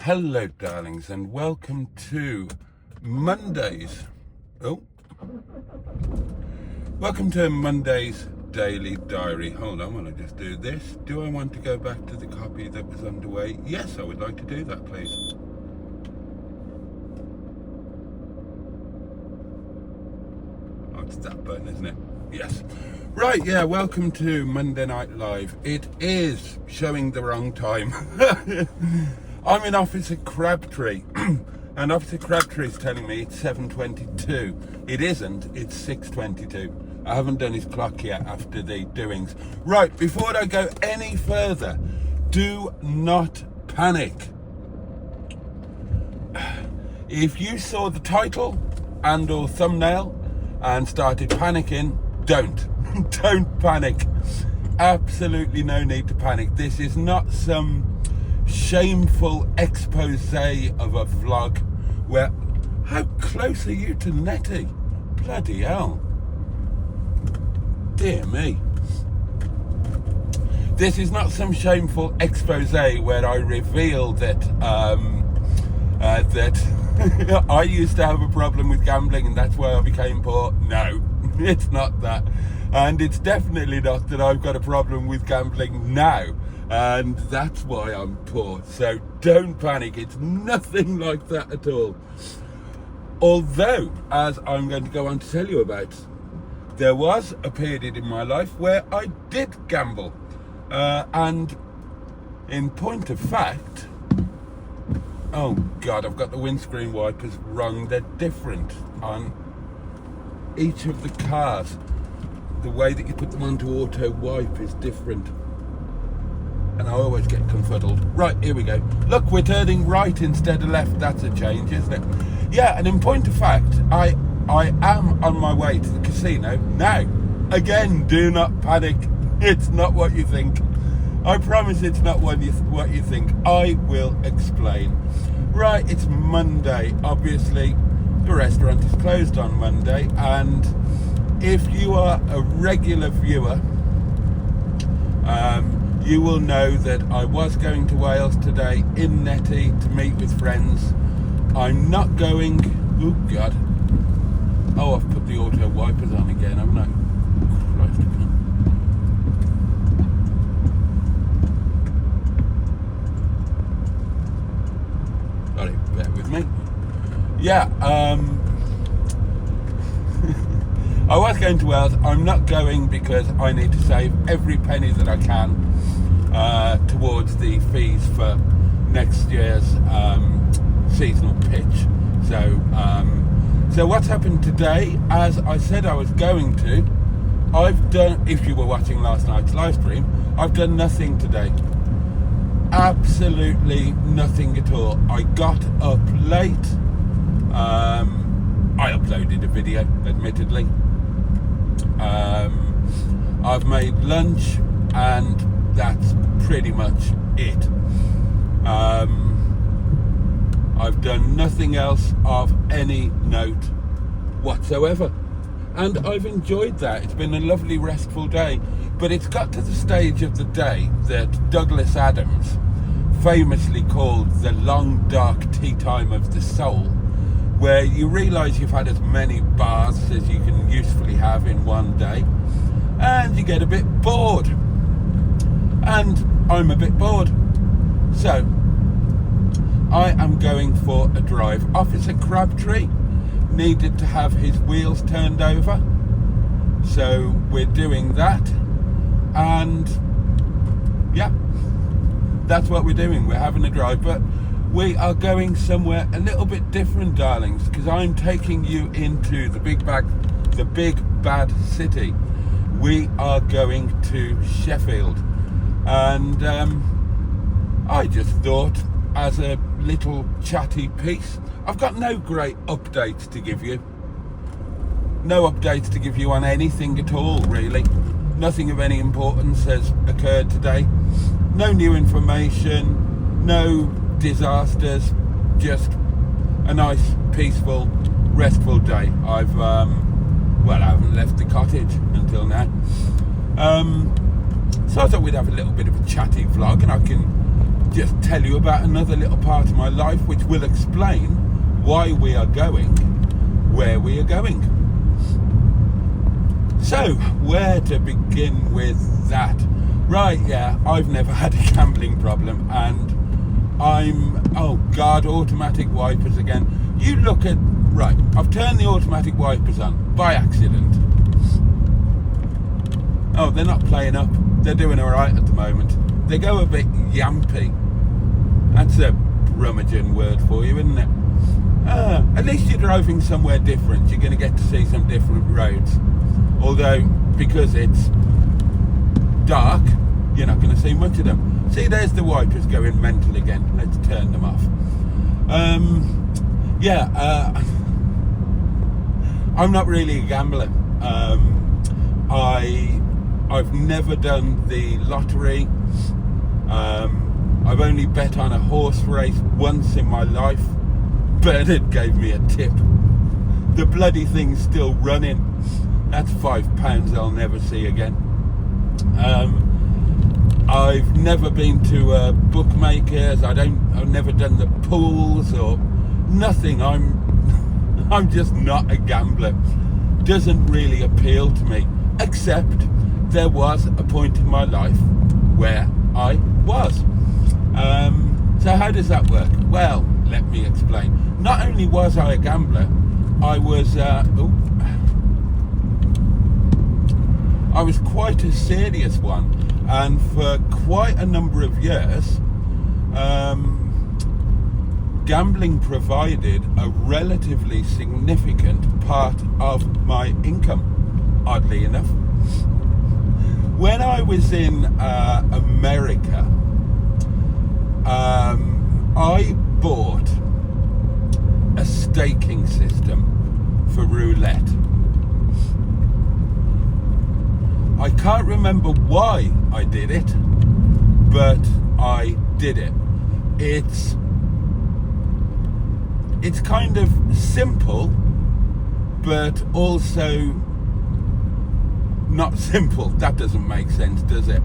Hello darlings and welcome to Monday's daily diary. Hold on, while I just do this. Do I want to go back to the copy that was underway? Yes, I would like to do that, please. Oh, it's that button, isn't it? Yes. Right, yeah, welcome to Monday Night Live. It is showing the wrong time. I'm in Officer Crabtree, and Officer Crabtree is telling me it's 7:22. It isn't, it's 6:22. I haven't done his clock yet after the doings. Right, before I go any further, do not panic. If you saw the title and or thumbnail and started panicking, don't panic. Absolutely no need to panic. This is not some shameful expose of a vlog where, how close are you to Netty? Bloody hell. Dear me. This is not some shameful expose where I reveal that I used to have a problem with gambling and that's why I became poor. No, it's not that. And it's definitely not that I've got a problem with gambling now and that's why I'm poor. So don't panic, it's nothing like that at all. Although, as I'm going to go on to tell you about, there was a period in my life where I did gamble. And in point of fact, oh God, I've got the windscreen wipers wrong. They're different on each of the cars. The way that you put them onto auto wipe is different. And I always get confuddled. Right, here we go. Look, we're turning right instead of left. That's a change, isn't it? Yeah, and in point of fact, I am on my way to the casino now. Again, do not panic. It's not what you think. I promise it's not what you think. I will explain. Right, it's Monday. Obviously, the restaurant is closed on Monday. And if you are a regular viewer, you will know that I was going to Wales today in Netty to meet with friends. I'm not going... Oh, God. Oh, I've put the auto wipers on again, haven't I? Christ. Sorry, bear with me. Yeah, I was going to Wales. I'm not going because I need to save every penny that I can towards the fees for next year's seasonal pitch. So what's happened today, as I said I was going to, I've done, if you were watching last night's live stream, I've done nothing today. Absolutely nothing at all. I got up late. I uploaded a video, admittedly. I've made lunch and that's pretty much it. I've done nothing else of any note whatsoever. And I've enjoyed that. It's been a lovely, restful day. But it's got to the stage of the day that Douglas Adams famously called the long, dark tea time of the soul, where you realise you've had as many bars as you can usefully have in one day, and you get a bit bored. And I'm a bit bored. So, I am going for a drive. Officer Crabtree needed to have his wheels turned over, so we're doing that, and yeah, that's what we're doing. We're having a drive, but we are going somewhere a little bit different, darlings, because I'm taking you into the big bad city. We are going to Sheffield, and I just thought, as a little chatty piece, I've got no great updates to give you. No updates to give you on anything at all, really. Nothing of any importance has occurred today. No new information, no disasters, just a nice, peaceful, restful day. I haven't left the cottage until now. So I thought we'd have a little bit of a chatty vlog, and I can just tell you about another little part of my life which will explain why we are going where we are going. So, where to begin with that? Right, yeah, I've never had a gambling problem, and oh God, automatic wipers again. You look at, right, I've turned the automatic wipers on by accident. Oh, they're not playing up. They're doing all right at the moment. They go a bit yampy. That's a brummaging word for you, isn't it? At least you're driving somewhere different. You're going to get to see some different roads. Although, because it's dark, you're not going to see much of them. See, there's the wipers going mental again. Let's turn them off. I'm not really a gambler. I've never done the lottery. I've only bet on a horse race once in my life. Bernard gave me a tip. The bloody thing's still running. That's £5 I'll never see again. I've never been to bookmakers. I've never done the pools or nothing. I'm just not a gambler. Doesn't really appeal to me, except there was a point in my life where I was. So how does that work? Well, let me explain. Not only was I a gambler, I was quite a serious one, and for quite a number of years, gambling provided a relatively significant part of my income, oddly enough. When I was in America, I bought a staking system for roulette. I can't remember why I did it, but I did it. It's kind of simple, but also not simple. That doesn't make sense, does it?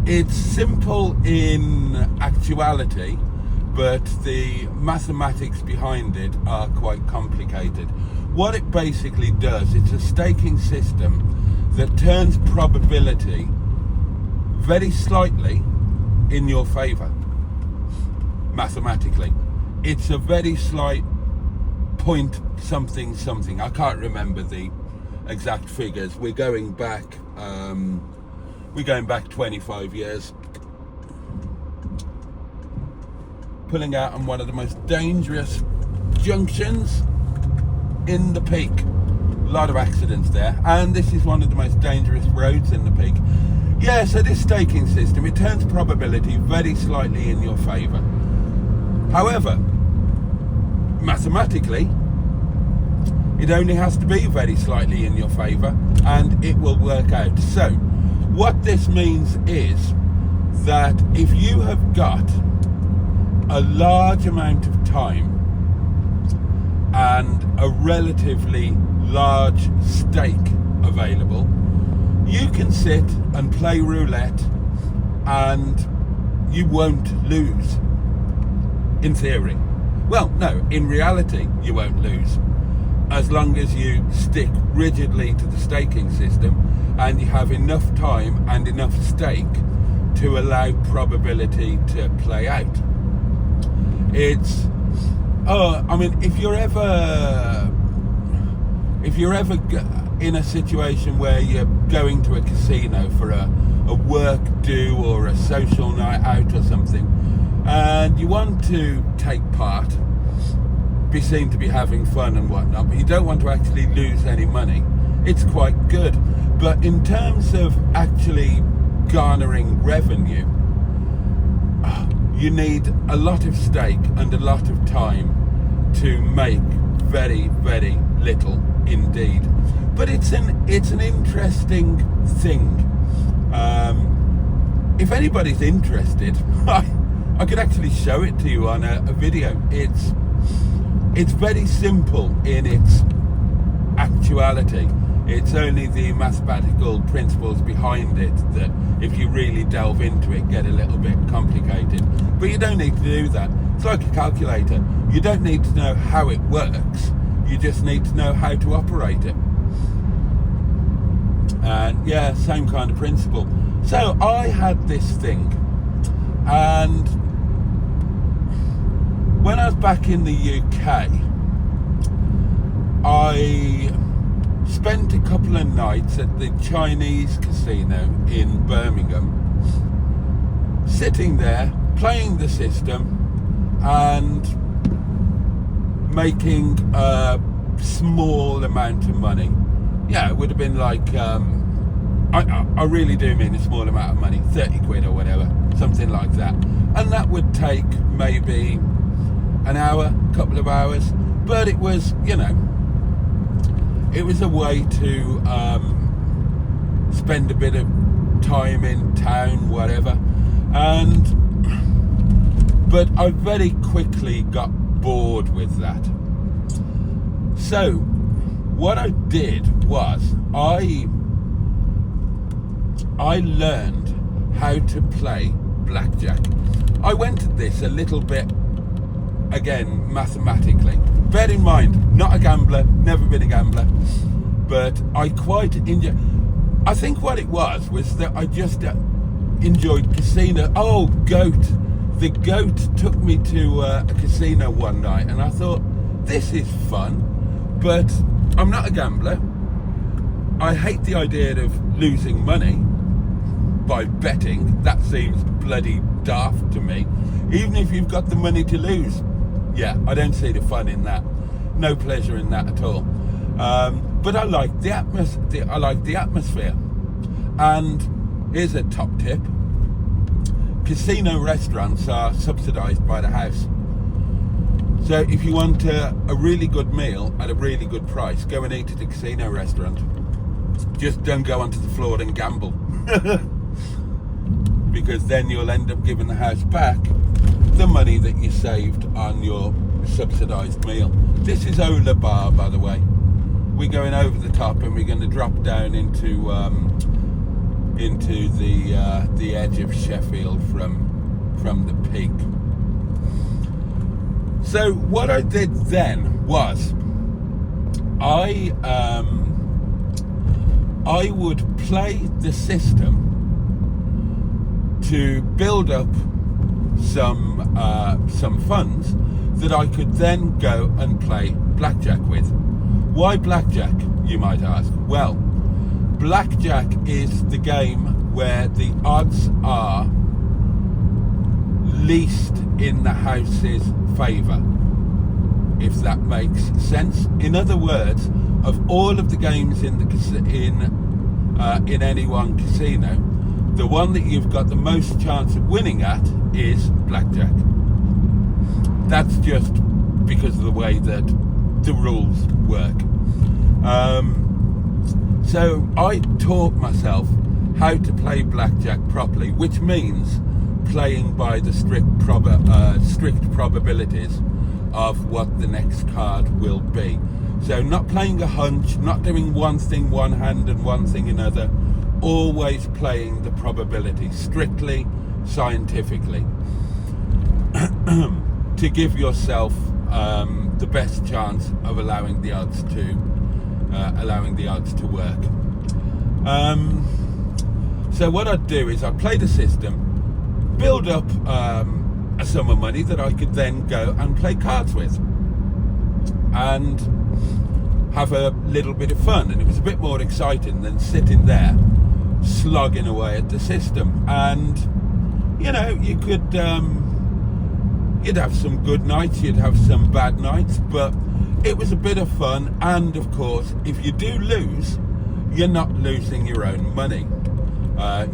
It's simple in actuality, but the mathematics behind it are quite complicated. What it basically does, it's a staking system that turns probability very slightly in your favour, mathematically. It's a very slight point something something. I can't remember the exact figures. We're going back 25 years. Pulling out on one of the most dangerous junctions in the Peak. A lot of accidents there, and this is one of the most dangerous roads in the Peak. Yeah, so this staking system, it turns probability very slightly in your favour. However, mathematically, it only has to be very slightly in your favour, and it will work out. So, what this means is that if you have got a large amount of time and a relatively large stake available, you can sit and play roulette and you won't lose, in theory. Well, no, in reality you won't lose, as long as you stick rigidly to the staking system and you have enough time and enough stake to allow probability to play out. It's I mean, if you're ever in a situation where you're going to a casino for a work do or a social night out or something, and you want to take part, be seen to be having fun and whatnot, but you don't want to actually lose any money, it's quite good. But in terms of actually garnering revenue, you need a lot of stake and a lot of time to make very, very little indeed. But it's an interesting thing. If anybody's interested, I could actually show it to you on a video. It's very simple in its actuality. It's only the mathematical principles behind it that, if you really delve into it, get a little bit complicated. But you don't need to do that. It's like a calculator. You don't need to know how it works. You just need to know how to operate it. And yeah, same kind of principle. So I had this thing, and when I was back in the UK, I spent a couple of nights at the Chinese casino in Birmingham, sitting there, playing the system and making a small amount of money. Yeah, it would have been like, I really do mean a small amount of money, 30 quid or whatever, something like that. And that would take maybe an hour, couple of hours, but it was, you know, it was a way to spend a bit of time in town, whatever. But I very quickly got bored with that. So what I did was I learned how to play blackjack. I went at this a little bit, again, mathematically. Bear in mind, not a gambler, never been a gambler, but I quite enjoy. I think what it was that I just enjoyed casino. Oh, Goat. The Goat took me to a casino one night, and I thought, this is fun, but I'm not a gambler. I hate the idea of losing money by betting. That seems bloody daft to me. Even if you've got the money to lose. Yeah, I don't see the fun in that. No pleasure in that at all. But I like the atmosphere. And here's a top tip. Casino restaurants are subsidised by the house. So if you want a really good meal at a really good price, go and eat at a casino restaurant. Just don't go onto the floor and gamble. Because then you'll end up giving the house back the money that you saved on your subsidised meal. This is Ola Bar, by the way. We're going over the top, and we're going to drop down into the edge of Sheffield from the peak. So what I did then was I would play the system to build up some funds that I could then go and play blackjack with. Why blackjack, you might ask? Well, blackjack is the game where the odds are least in the house's favour, if that makes sense. In other words, of all of the games in any one casino, the one that you've got the most chance of winning at is blackjack. That's just because of the way that the rules work. So I taught myself how to play blackjack properly, which means playing by the strict probabilities of what the next card will be. So not playing a hunch, not doing one thing one hand and one thing another, always playing the probability strictly scientifically to give yourself the best chance of allowing the odds to work. So what I'd do is I'd play the system, build up a sum of money that I could then go and play cards with and have a little bit of fun. And it was a bit more exciting than sitting there slogging away at the system. And you know, you could you'd have some good nights, you'd have some bad nights, but it was a bit of fun. And of course, if you do lose, you're not losing your own money.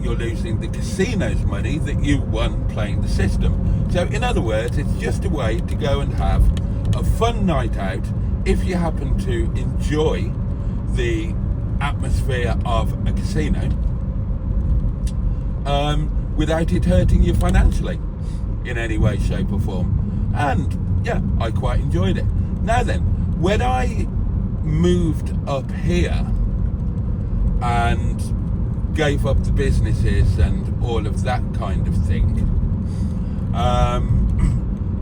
You're losing the casino's money that you won playing the system. So in other words, it's just a way to go and have a fun night out if you happen to enjoy the atmosphere of a casino, without it hurting you financially in any way, shape or form. And yeah, I quite enjoyed it. Now then, when I moved up here, and gave up the businesses and all of that kind of thing.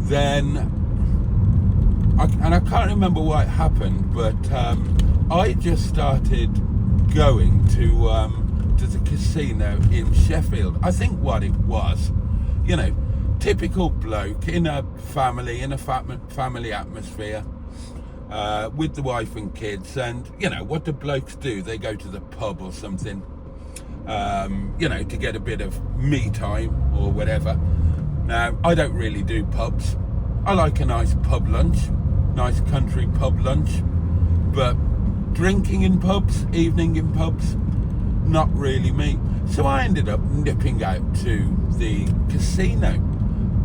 Then, I can't remember why it happened, but I just started going to the casino in Sheffield. I think what it was, you know, typical bloke in a family atmosphere, with the wife and kids, and you know what the blokes do, they go to the pub or something, you know, to get a bit of me time or whatever. Now, I don't really do pubs. I like a nice pub lunch, nice country pub lunch, but drinking in pubs, evening in pubs, not really me. So I ended up nipping out to the casino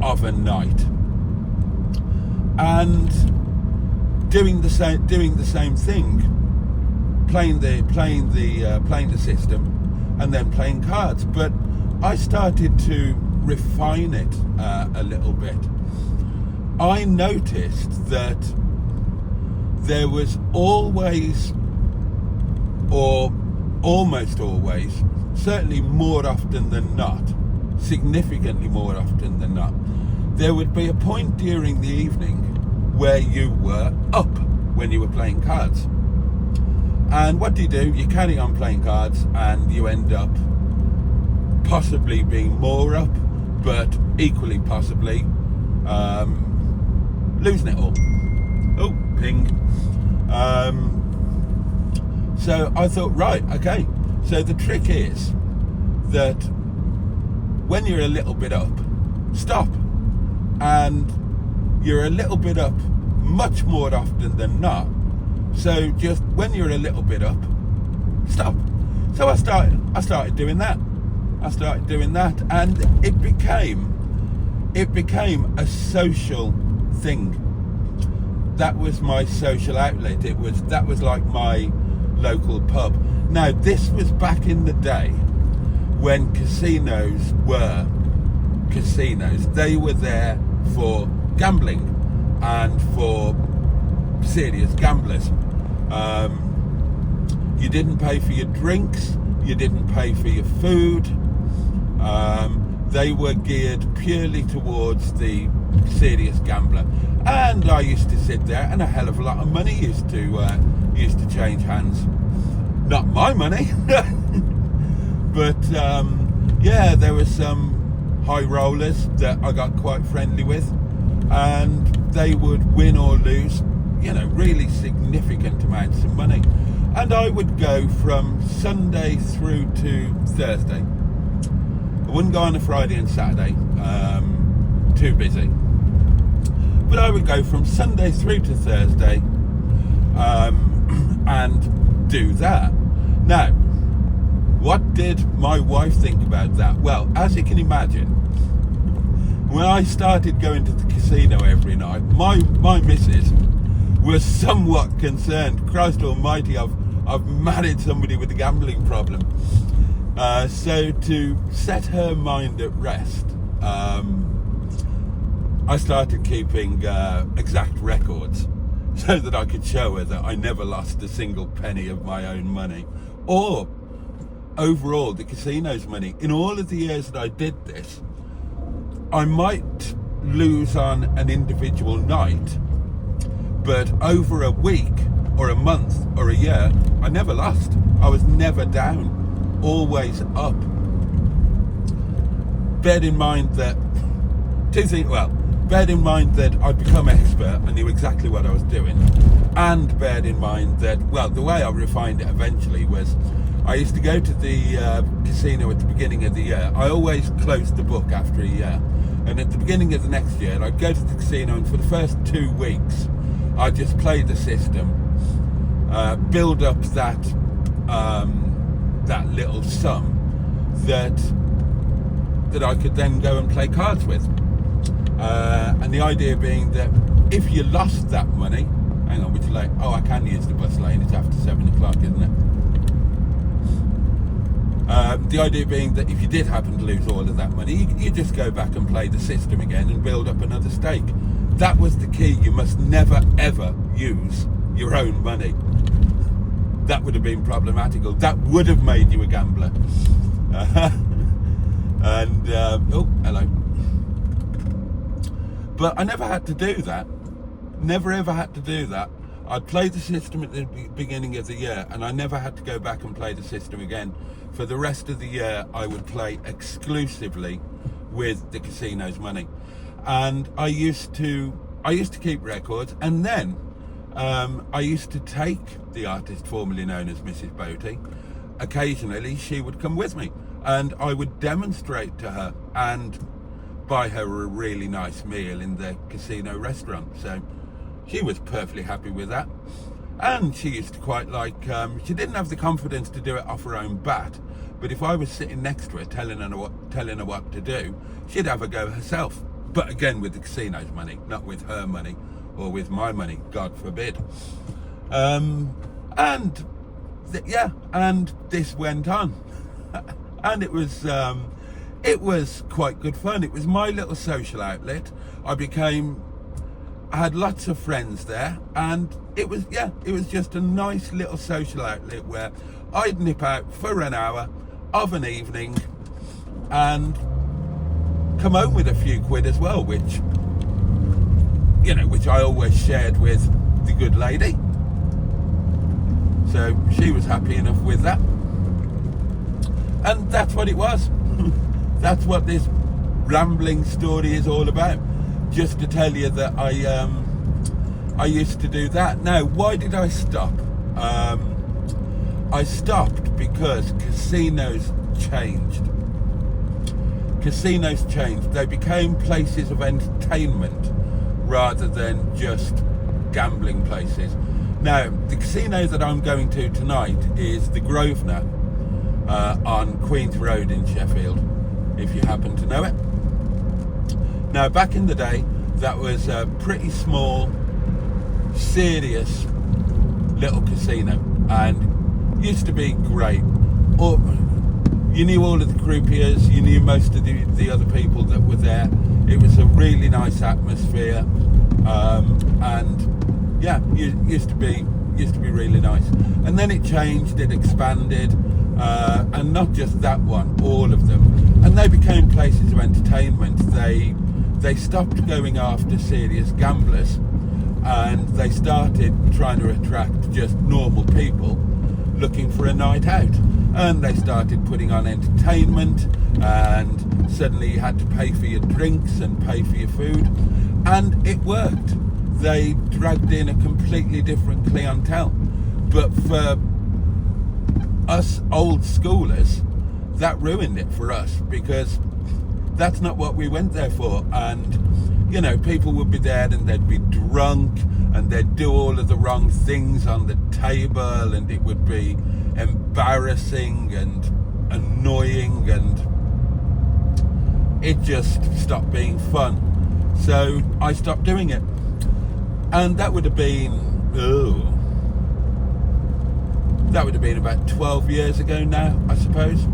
of a night and doing the same thing, playing the system, and then playing cards. But I started to refine it a little bit. I noticed that there was always, or almost always, certainly more often than not, significantly more often than not, there would be a point during the evening where you were up when you were playing cards. And what do? You carry on playing cards and you end up possibly being more up, but equally possibly losing it all. Oh, ping. So I thought, right, okay, so the trick is that when you're a little bit up, stop. And you're a little bit up much more often than not. So just when you're a little bit up, stop. So I started doing that. And it became a social thing. That was my social outlet. That was like my local pub. Now, this was back in the day when casinos were casinos. They were there for gambling and for serious gamblers. You didn't pay for your drinks, you didn't pay for your food. They were geared purely towards the serious gambler. And I used to sit there, and a hell of a lot of money used to change hands. Not my money, but yeah, there were some high rollers that I got quite friendly with, and they would win or lose, you know, really significant amounts of money. And I would go from Sunday through to Thursday. I wouldn't go on a Friday and Saturday, too busy. But I would go from Sunday through to Thursday and do that. Now, what did my wife think about that? Well, as you can imagine, when I started going to the casino every night, my missus was somewhat concerned. Christ almighty, I've married somebody with a gambling problem. So to set her mind at rest, I started keeping exact records so that I could show her that I never lost a single penny of my own money, or overall the casino's money. In all of the years that I did this, I might lose on an individual night, but over a week or a month or a year, I never lost. I was never down, always up. Bear in mind that bear in mind that I'd become expert. I knew exactly what I was doing. And bear in mind that, well, the way I refined it eventually was I used to go to the casino at the beginning of the year. I always closed the book after a year. And at the beginning of the next year, I'd go to the casino, and for the first 2 weeks, I'd just play the system, build up that little sum that I could then go and play cards with. And the idea being that if you lost that money, hang on, which lane? Oh, I can use the bus lane. It's after 7 o'clock, isn't it? The idea being that if you did happen to lose all of that money, you just go back and play the system again and build up another stake. That was the key. You must never, ever use your own money. that would have been problematical. That would have made you a gambler. And oh, hello. But I never had to do that. Never ever had to do that. I played the system at the beginning of the year, and I never had to go back and play the system again. For the rest of the year, I would play exclusively with the casino's money. And I used to keep records, and then I used to take the artist formerly known as Mrs. Boaty. Occasionally she would come with me, and I would demonstrate to her and buy her a really nice meal in the casino restaurant. So she was perfectly happy with that. And she used to quite like, she didn't have the confidence to do it off her own bat, but if I was sitting next to her telling her what to do, she'd have a go herself. But again, with the casino's money, not with her money or with my money, God forbid. And this went on. And it was quite good fun. It was my little social outlet. I had lots of friends there, and it was just a nice little social outlet where I'd nip out for an hour of an evening and come home with a few quid as well, which I always shared with the good lady. So she was happy enough with that. And that's what it was. That's what this rambling story is all about. Just to tell you that I used to do that. Now, why did I stop? I stopped because casinos changed. Casinos changed. They became places of entertainment rather than just gambling places. Now, the casino that I'm going to tonight is the Grosvenor on Queen's Road in Sheffield, if you happen to know it. Now, back in the day, that was a pretty small, serious little casino, and used to be great. You knew all of the croupiers, you knew most of the other people that were there. It was a really nice atmosphere, and yeah, used to be really nice. And then it changed, it expanded, and not just that one, all of them. And they became places of entertainment. They stopped going after serious gamblers, and they started trying to attract just normal people looking for a night out. And they started putting on entertainment, and suddenly you had to pay for your drinks and pay for your food, and it worked. They dragged in a completely different clientele. But for us old schoolers, that ruined it for us, because that's not what we went there for. And people would be there and they'd be drunk and they'd do all of the wrong things on the table, and it would be embarrassing and annoying, and it just stopped being fun. So I stopped doing it, and that would have been about 12 years ago now, I suppose.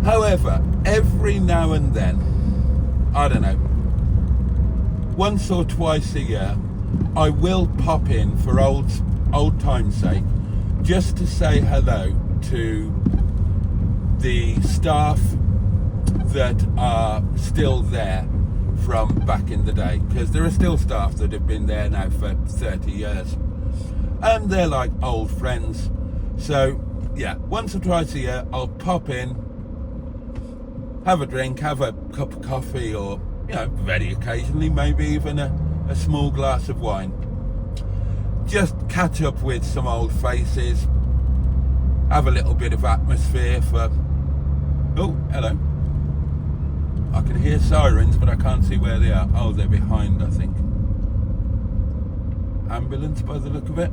However, every now and then, I don't know, once or twice a year, I will pop in for old time's sake, just to say hello to the staff that are still there from back in the day, because there are still staff that have been there now for 30 years, and they're like old friends. So yeah, once or twice a year I'll pop in, have a drink, have a cup of coffee, or very occasionally maybe even a small glass of wine. Just catch up with some old faces, have a little bit of atmosphere for... Oh, hello. I can hear sirens, but I can't see where they are. Oh, they're behind, I think. Ambulance by the look of it.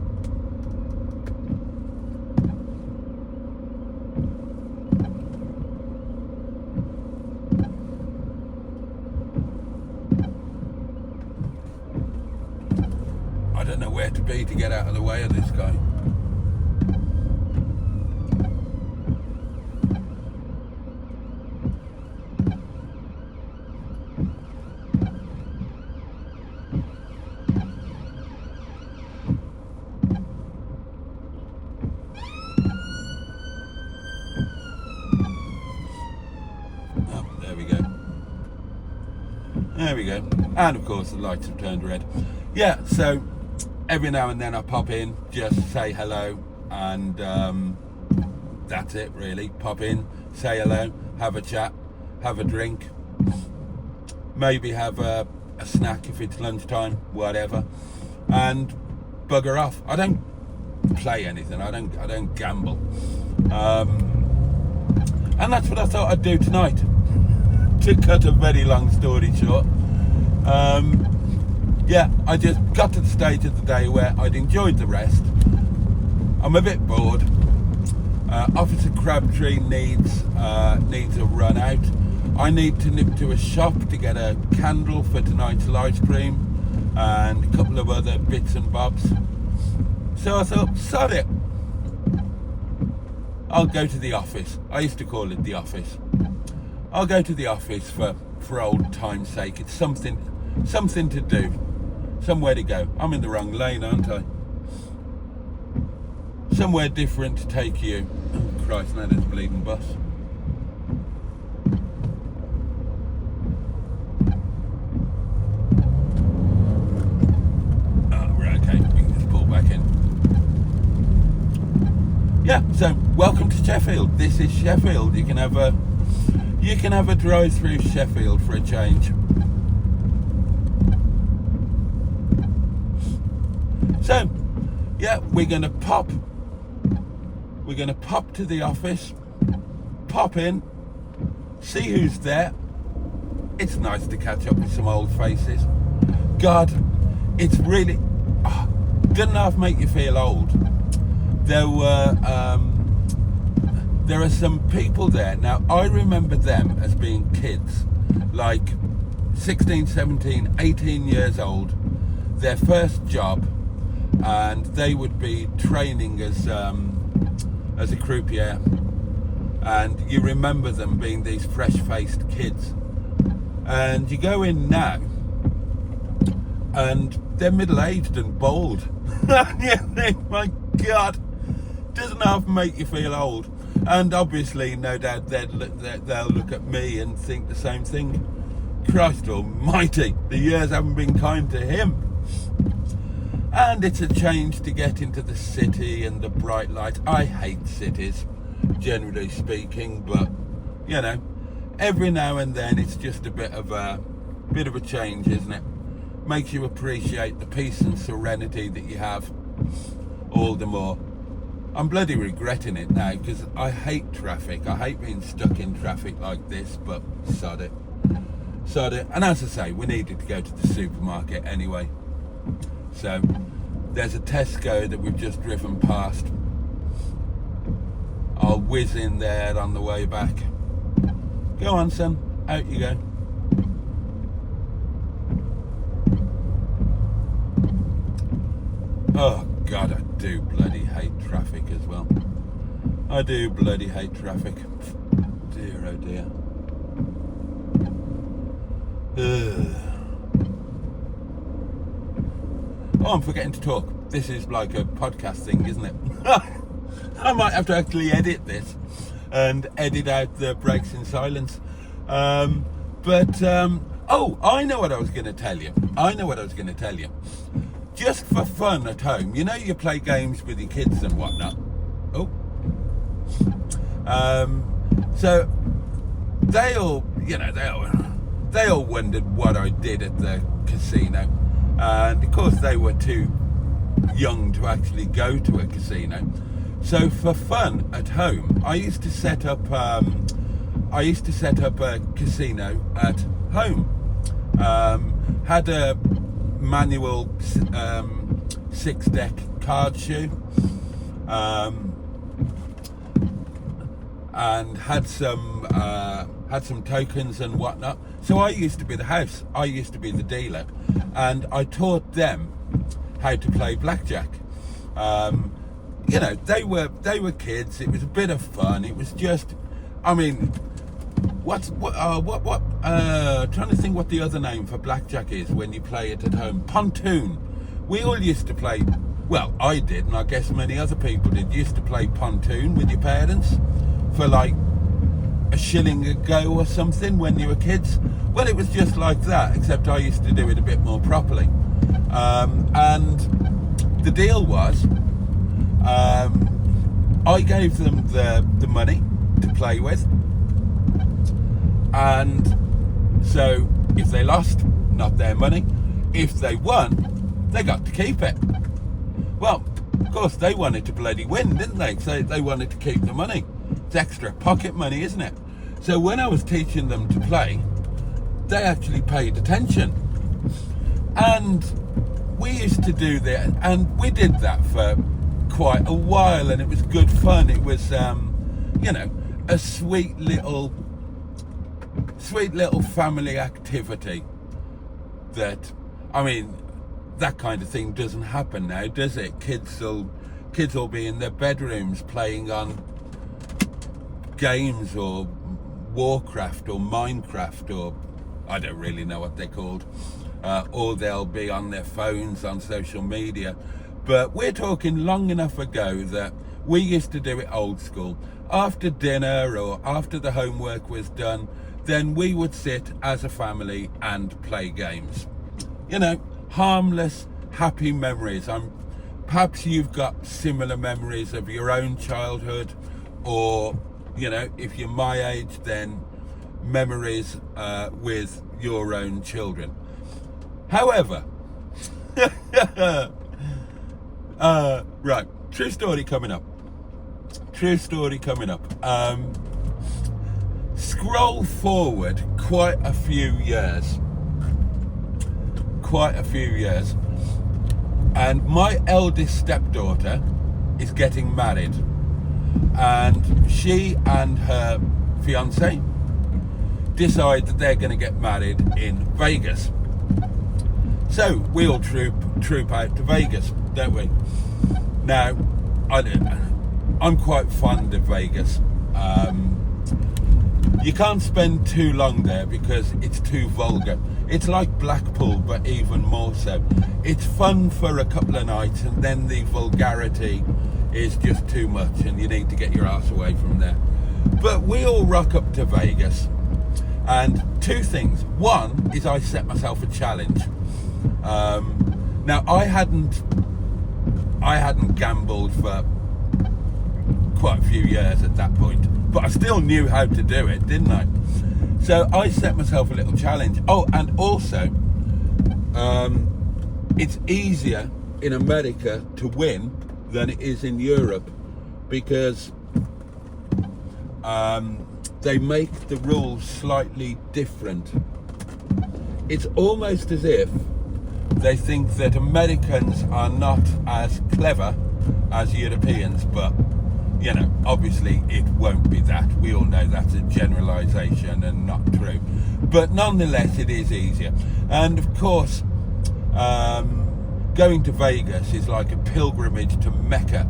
I don't know where to be to get out of the way of this guy. There we go. And of course the lights have turned red. Yeah, so every now and then I pop in, just say hello, and that's it really. Pop in, say hello, have a chat, have a drink, maybe have a snack if it's lunchtime, whatever, and bugger off. I don't play anything, I don't gamble. And that's what I thought I'd do tonight. To cut a very long story short, yeah, I just got to the stage of the day where I'd enjoyed the rest. I'm a bit bored. Officer Crabtree needs a run out. I need to nip to a shop to get a candle for tonight's live stream and a couple of other bits and bobs. So I thought, sod it, I'll go to the office. I used to call it the office. I'll go to the office for old time's sake. It's something to do, somewhere to go. I'm in the wrong lane, aren't I? Somewhere different to take you. Oh Christ, now there's a bleeding bus. Oh, right, okay, we can just pull back in. Yeah, so welcome to Sheffield. This is Sheffield. You can have a drive through Sheffield for a change. So, yeah, we're gonna pop to the office, pop in, see who's there. It's nice to catch up with some old faces. God, it's really doesn't half make you feel old. There are some people there. Now, I remember them as being kids, like 16, 17, 18 years old, their first job, and they would be training as a croupier, and you remember them being these fresh-faced kids. And you go in now, and they're middle-aged and bald. You think, my God, doesn't half make you feel old. And obviously, no doubt, they'll look at me and think the same thing. Christ almighty, the years haven't been kind to him. And it's a change to get into the city and the bright lights. I hate cities, generally speaking, but, you know, every now and then it's just a bit of a change, isn't it? Makes you appreciate the peace and serenity that you have all the more. I'm bloody regretting it now, because I hate traffic. I hate being stuck in traffic like this, but sod it. And as I say, we needed to go to the supermarket anyway. So there's a Tesco that we've just driven past. I'll whiz in there on the way back. Go on, son, out you go. Oh God, I do bloody hate traffic as well. I do bloody hate traffic. Dear, oh dear. Oh, I'm forgetting to talk. This is like a podcast thing, isn't it? I might have to actually edit this and edit out the breaks in silence. Oh, I know what I was going to tell you. Just for fun at home, you know, you play games with your kids and whatnot. So they all wondered what I did at the casino, and of course they were too young to actually go to a casino. So for fun at home, I used to set up a casino at home. Had a manual 6-deck card shoe, and had some tokens and whatnot. So I used to be the house, I used to be the dealer, and I taught them how to play blackjack. You know, they were kids. It was a bit of fun. It was just, I mean, trying to think what the other name for blackjack is when you play it at home. Pontoon. We all used to play, well, I did, and I guess many other people did, used to play pontoon with your parents for like a shilling a go or something when you were kids. Well, it was just like that, except I used to do it a bit more properly. And the deal was, I gave them the money to play with, and so if they lost, not their money. If they won, they got to keep it. Well, of course, they wanted to bloody win, didn't they? So they wanted to keep the money. It's extra pocket money, isn't it? So when I was teaching them to play, they actually paid attention. And we used to do that, and we did that for quite a while, and it was good fun. It was, you know, a sweet little family activity that, I mean, that kind of thing doesn't happen now, does it? Kids will be in their bedrooms playing on games or Warcraft or Minecraft, or I don't really know what they're called, or they'll be on their phones on social media. But we're talking long enough ago that we used to do it old school. After dinner or after the homework was done, then we would sit as a family and play games. You know, harmless, happy memories. Perhaps you've got similar memories of your own childhood, or, you know, if you're my age, then memories with your own children. However, right, true story coming up. Scroll forward quite a few years, and my eldest stepdaughter is getting married, and she and her fiance decide that they're going to get married in Vegas. So we all troop out to Vegas, don't we? Now, I'm quite fond of Vegas. You can't spend too long there because it's too vulgar. It's like Blackpool, but even more so. It's fun for a couple of nights, and then the vulgarity is just too much, and you need to get your ass away from there. But we all rock up to Vegas, and two things. One is I set myself a challenge. Now I hadn't gambled for quite a few years at that point, but I still knew how to do it, didn't I? So I set myself a little challenge. Oh, and also, it's easier in America to win than it is in Europe, because they make the rules slightly different. It's almost as if they think that Americans are not as clever as Europeans, but, you know, obviously it won't be that. We all know that's a generalisation and not true. But nonetheless, it is easier. And of course, going to Vegas is like a pilgrimage to Mecca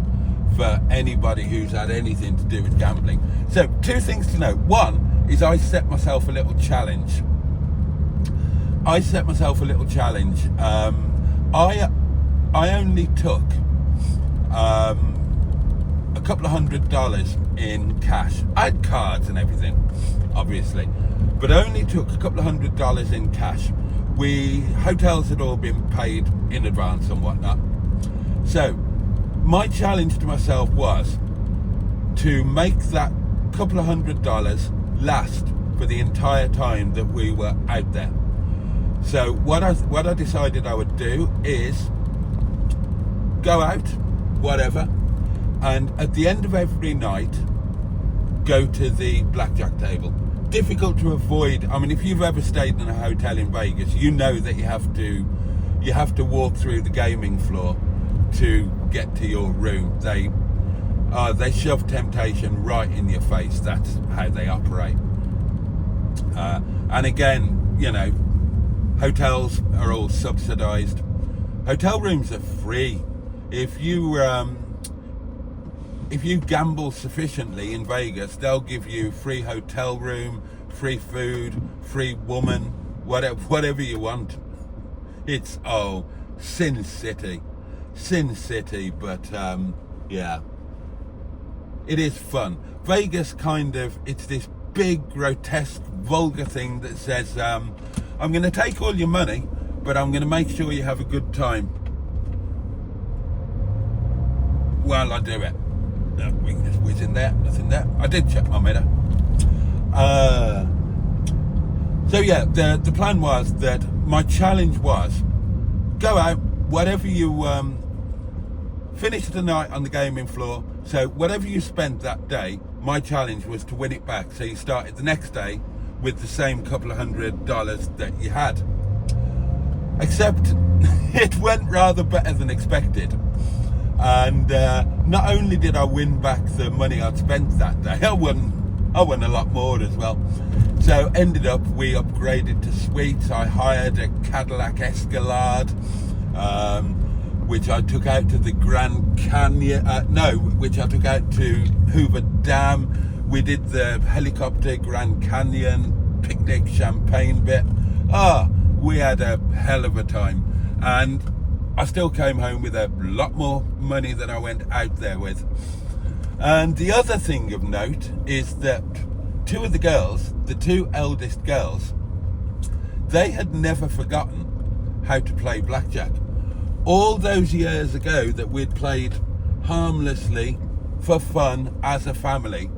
for anybody who's had anything to do with gambling. So, two things to note. One is I set myself a little challenge. I only took a couple of $100 in cash. I had cards and everything, obviously, but I only took a couple of $100 in cash. Hotels had all been paid in advance and whatnot. So my challenge to myself was to make that couple of $100 last for the entire time that we were out there. So what I decided I would do is go out, whatever, and at the end of every night, go to the blackjack table. Difficult to avoid. I mean, if you've ever stayed in a hotel in Vegas, you know that you have to walk through the gaming floor to get to your room. They shove temptation right in your face. That's how they operate. And again, you know, hotels are all subsidised. Hotel rooms are free. If you gamble sufficiently in Vegas, they'll give you free hotel room, free food, free woman, whatever you want. It's Sin City, but yeah, it is fun. Vegas it's this big, grotesque, vulgar thing that says, I'm going to take all your money, but I'm going to make sure you have a good time while I do it. No, we can just whiz in there, nothing there. I did check my meter. So yeah, the plan was that my challenge was go out, whatever you finish the night on the gaming floor. So whatever you spent that day, my challenge was to win it back. So you started the next day with the same couple of $100 that you had. Except it went rather better than expected. And not only did I win back the money I'd spent that day, I won a lot more as well. So ended up, we upgraded to suites. I hired a Cadillac Escalade, which I took out to the Grand Canyon, which I took out to Hoover Dam. We did the helicopter Grand Canyon, picnic, champagne bit. We had a hell of a time. And I still came home with a lot more money than I went out there with. And the other thing of note is that two of the girls, the two eldest girls, they had never forgotten how to play blackjack. All those years ago that we'd played harmlessly for fun as a family,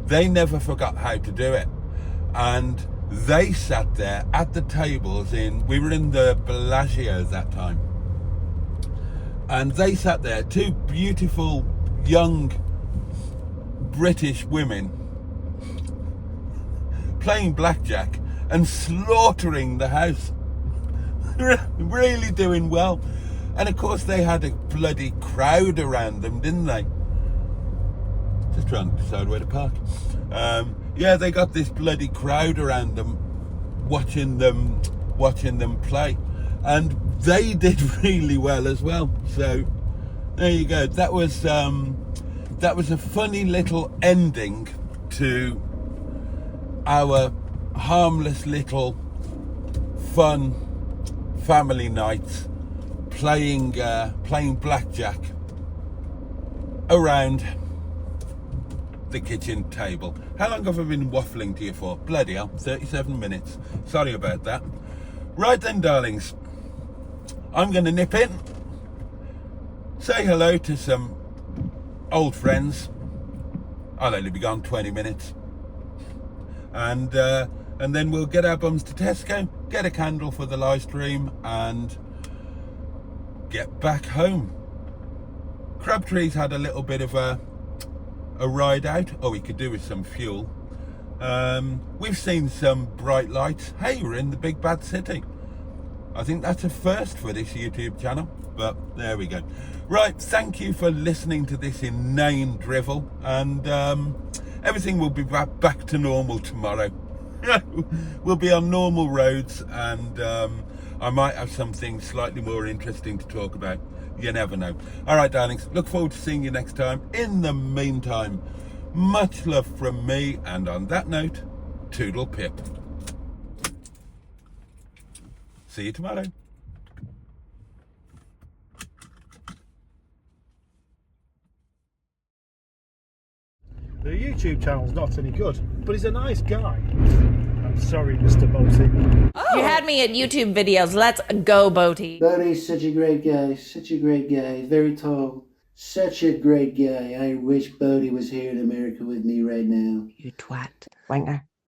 they never forgot how to do it. And they sat there at the tables we were in the Bellagio that time. And they sat there, two beautiful young British women playing blackjack and slaughtering the house. Really doing well. And of course they had a bloody crowd around them, didn't they? Just trying to decide where to park. Yeah, they got this bloody crowd around them, watching them play, and they did really well as well. So there you go. That was a funny little ending to our harmless little fun family nights, playing blackjack around the kitchen table. How long have I been waffling to you for? Bloody hell, 37 minutes. Sorry about that. Right then, darlings, I'm going to nip in, say hello to some old friends. I'll only be gone 20 minutes. And then we'll get our bums to Tesco, get a candle for the live stream, and get back home. Crabtree's had a little bit of a ride out. We could do with some fuel. We've seen some bright lights. Hey, we're in the big bad city. I think that's a first for this YouTube channel, but there we go. Right, thank you for listening to this inane drivel, and everything will be back to normal tomorrow. We'll be on normal roads, and I might have something slightly more interesting to talk about. You never know. All right, darlings, look forward to seeing you next time. In the meantime, much love from me, and on that note, toodle pip. See you tomorrow. The YouTube channel's not any good, but he's a nice guy. I'm sorry, Mr. Boaty. Oh. You had me at YouTube videos. Let's go, Boaty. Boaty's such a great guy. Such a great guy. Very tall. Such a great guy. I wish Boaty was here in America with me right now. You twat. Wanker.